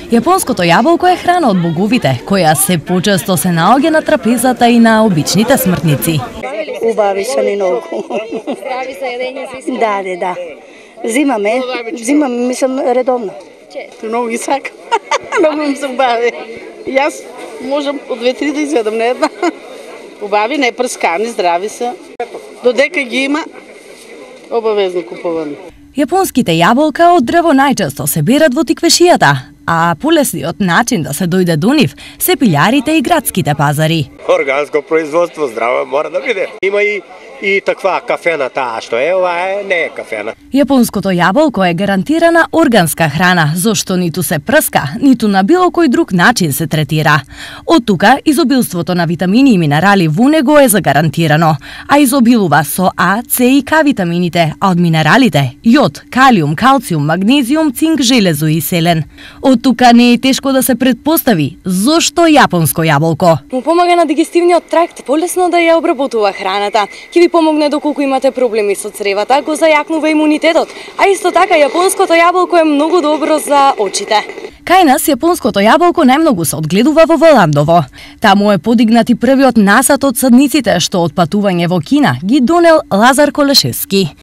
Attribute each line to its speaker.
Speaker 1: Јапонското јаболко е храна од боговите, која се почесто се наоѓа на трапезата и на обичните смртници.
Speaker 2: Убави се ни многу.
Speaker 3: Здрави за јадење,
Speaker 2: Да. Зимаме, мислам редовно.
Speaker 4: Многу ги сакам. Многу ми се убави. Јас можам од 2-3 да изведам, не една. Убави, не прскани, здрави се. Додека ги има, обавезно купуваме.
Speaker 1: Јапонските јаболка од дрво најчесто се берат во тиквешијата, а полесниот начин да се дојде до нив се пилјарите и градските пазари.
Speaker 5: Органско производство, здраво мора да биде. Има и таква кафена таа што е, ова не е кафена.
Speaker 1: Јапонското јаболко е гарантирана органска храна, зошто ниту се прска, ниту на било кој друг начин се третира. Од тука изобилството на витамини и минерали во него е загарантирано, а изобилува со А, С и К витамините, а од минералите јод, калиум, калциум, магнезиум, цинк, железо и селен. Од тука не е тешко да се предпостави зошто јапонско јаболко.
Speaker 3: Му помага на дигестивниот тракт, полесно да ја обработува храната. Ќе ви помогне доколку имате проблеми со цревата, го зајакнува имунитетот, а исто така јапонското јаболко е многу добро за очите.
Speaker 1: Кај нас јапонското јаболко најмногу се одгледува во Валандово. Таму е подигнат и првиот насад од садниците што од патување во Кина ги донел Лазар Колешевски.